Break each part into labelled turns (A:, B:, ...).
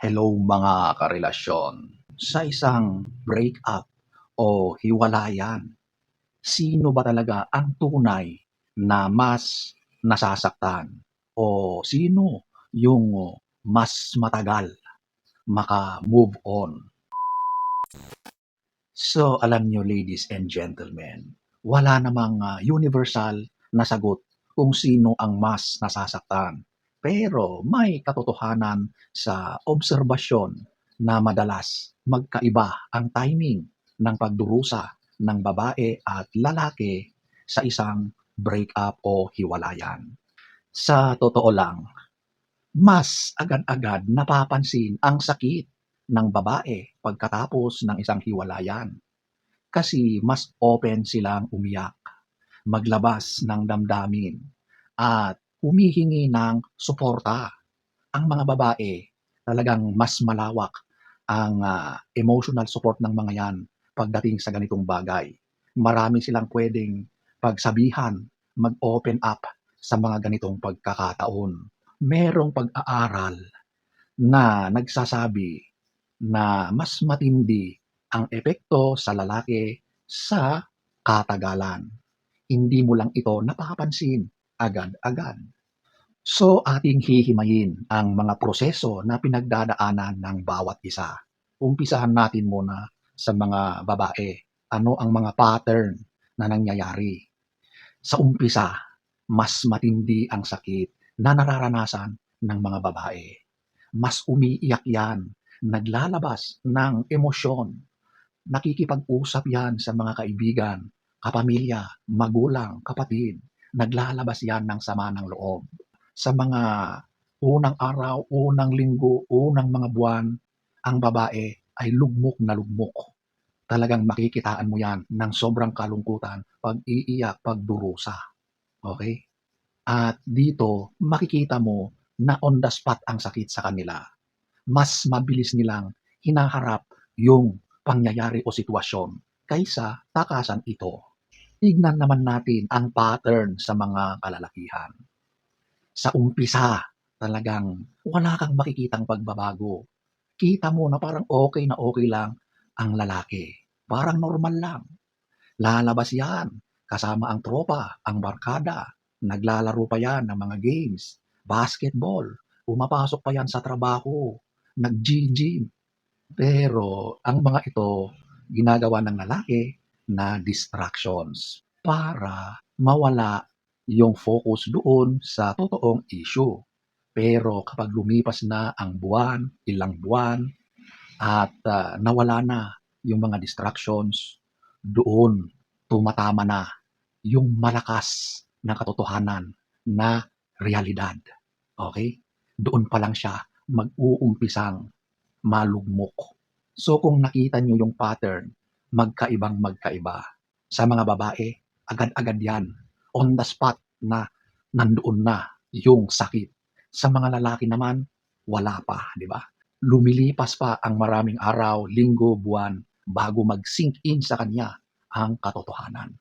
A: Hello mga karelasyon. Sa isang breakup o hiwalayan, sino ba talaga ang tunay na mas nasasaktan? O sino yung mas matagal maka-move on? So alam nyo ladies and gentlemen, wala namang universal na sagot kung sino ang mas nasasaktan. Pero may katotohanan sa obserbasyon na madalas magkaiba ang timing ng pagdurusa ng babae at lalaki sa isang breakup o hiwalayan. Sa totoo lang, mas agad-agad napapansin ang sakit ng babae pagkatapos ng isang hiwalayan kasi mas open silang umiyak, maglabas ng damdamin, at humihingi ng suporta. Ang mga babae, talagang mas malawak ang emotional support ng mga yan pagdating sa ganitong bagay. Marami silang pwedeng pagsabihan, mag-open up sa mga ganitong pagkakataon. Merong pag-aaral na nagsasabi na mas matindi ang epekto sa lalaki sa katagalan. Hindi mo lang ito napapansin agad-agad. So ating hihimayin ang mga proseso na pinagdadaanan ng bawat isa. Umpisahan natin muna sa mga babae. Ano ang mga pattern na nangyayari? Sa umpisa, mas matindi ang sakit na nararanasan ng mga babae. Mas umiiyak yan, naglalabas ng emosyon, nakikipag-usap yan sa mga kaibigan, kapamilya, magulang, kapatid. Naglalabas yan ng sama ng loob. Sa mga unang araw, unang linggo, unang mga buwan, ang babae ay lugmok na lugmok. Talagang makikitaan mo yan ng sobrang kalungkutan, pag-iiyak, pagdurusa. Okay? At dito, makikita mo na on the spot ang sakit sa kanila. Mas mabilis nilang hinaharap yung pangyayari o sitwasyon kaysa takasan ito. Tignan naman natin ang pattern sa mga kalalakihan. Sa umpisa, talagang wala kang makikitang pagbabago. Kita mo na parang okay na okay lang ang lalaki. Parang normal lang. Lalabas yan, kasama ang tropa, ang barkada. Naglalaro pa yan ng mga games, basketball. Pumapasok pa yan sa trabaho, nag-gym. Pero ang mga ito, ginagawa ng lalaki na distractions para mawala yung focus doon sa totoong issue. Pero kapag lumipas na ang buwan, ilang buwan, at nawala na yung mga distractions, doon tumatama na yung malakas na katotohanan na realidad. Okay? Doon pa lang siya mag-uumpisang malugmok. So kung nakita nyo yung pattern, magkaibang magkaiba. Sa mga babae, agad-agad yan. On the spot na nandoon na yung sakit. Sa mga lalaki naman, wala pa, di ba? Lumilipas pa ang maraming araw, linggo, buwan bago mag-sink in sa kanya ang katotohanan.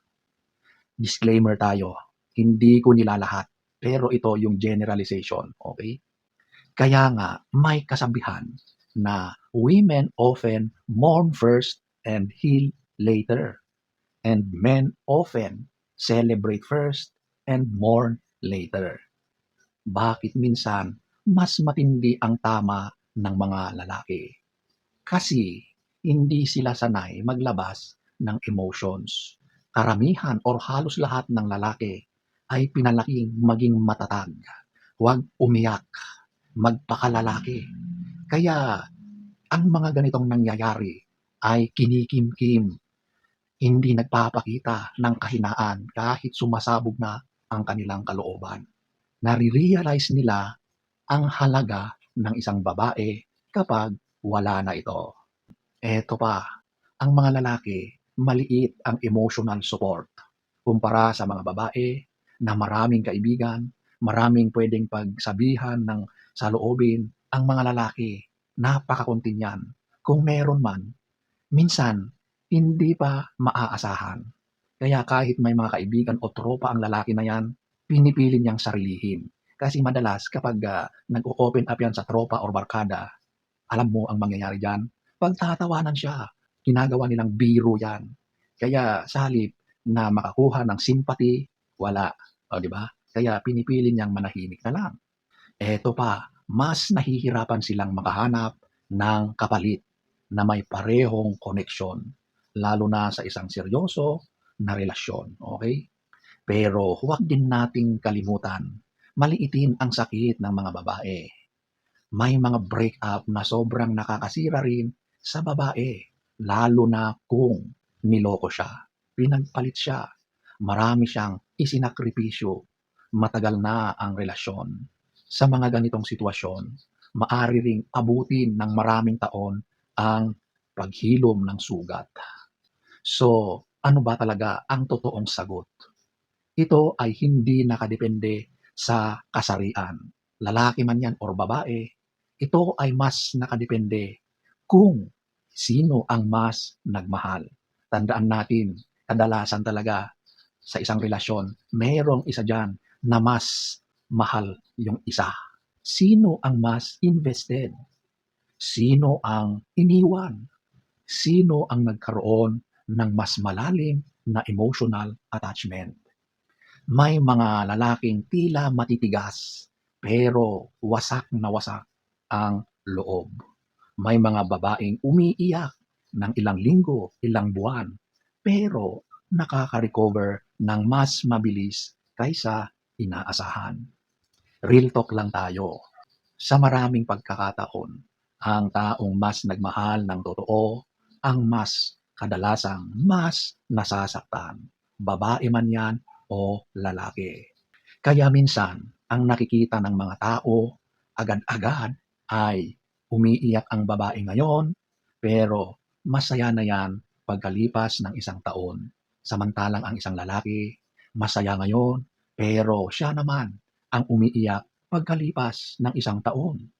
A: Disclaimer tayo, hindi ko nilalahat, pero ito yung generalization, okay? Kaya nga, may kasabihan na women often mourn first and heal later, and men often celebrate first and mourn later. Bakit minsan mas matindi ang tama ng mga lalaki? Kasi hindi sila sanay maglabas ng emotions. Karamihan or halos lahat ng lalaki ay pinalaking maging matatag. Huwag umiyak, magpakalalaki. Kaya ang mga ganitong nangyayari ay kinikimkim, hindi nagpapakita ng kahinaan kahit sumasabog na ang kanilang kalooban. Nare-realize nila ang halaga ng isang babae kapag wala na ito. Eto pa, ang mga lalaki, maliit ang emotional support kumpara sa mga babae na maraming kaibigan, maraming pwedeng pagsabihan ng saloobin. Ang mga lalaki, napakakunti niyan. Kung meron man, minsan hindi pa maaasahan. Kaya kahit may mga kaibigan o tropa ang lalaki na yan, pinipili niyang sarilihin. Kasi madalas kapag nag-open up yan sa tropa or barkada, Alam mo ang mangyayari diyan? Pagtatawanan siya, ginagawa nilang biro 'yan. Kaya sa halip na makakuha ng sympathy, wala, oh, 'di ba? Kaya pinipili niyang manahimik na lang. Eto pa, mas nahihirapan silang makahanap ng kapalit na may parehong koneksyon, lalo na sa isang seryoso na relasyon, okey? Pero huwag din nating kalimutan, maliitin ang sakit ng mga babae. May mga breakup na sobrang nakakasira rin sa babae, lalo na kung niloko siya, pinagpalit siya, marami siyang isinakripisyo, matagal na ang relasyon. Sa mga ganitong sitwasyon, maaari ring abutin ng maraming taon ang paghilom ng sugat. So, ano ba talaga ang totoong sagot? Ito ay hindi nakadepende sa kasarian, lalaki man 'yan or babae. Ito ay mas nakadepende kung sino ang mas nagmahal. Tandaan natin, kadalasan talaga sa isang relasyon, merong isa diyan na mas mahal yung isa. Sino ang mas invested? Sino ang iniwan? Sino ang nagkaroon ng mas malalim na emotional attachment? May mga lalaking tila matitigas, pero wasak na wasak ang loob. May mga babaeng umiiyak ng ilang linggo, ilang buwan, pero nakaka-recover ng mas mabilis kaysa inaasahan. Real talk lang tayo. Sa maraming pagkakataon, ang taong mas nagmahal ng totoo ang mas kadalasang mas nasasaktan, babae man 'yan o lalaki. Kaya minsan ang nakikita ng mga tao agad-agad ay umiiyak ang babae ngayon, pero masaya na 'yan pagkalipas ng isang taon. Samantalang ang isang lalaki masaya ngayon, pero siya naman ang umiiyak pagkalipas ng isang taon.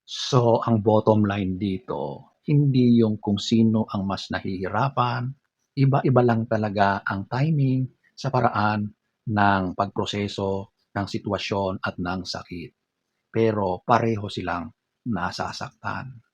A: So, ang bottom line dito, hindi yung kung sino ang mas nahihirapan, iba-iba lang talaga ang timing sa paraan ng pagproseso ng sitwasyon at ng sakit. Pero pareho silang nasasaktan.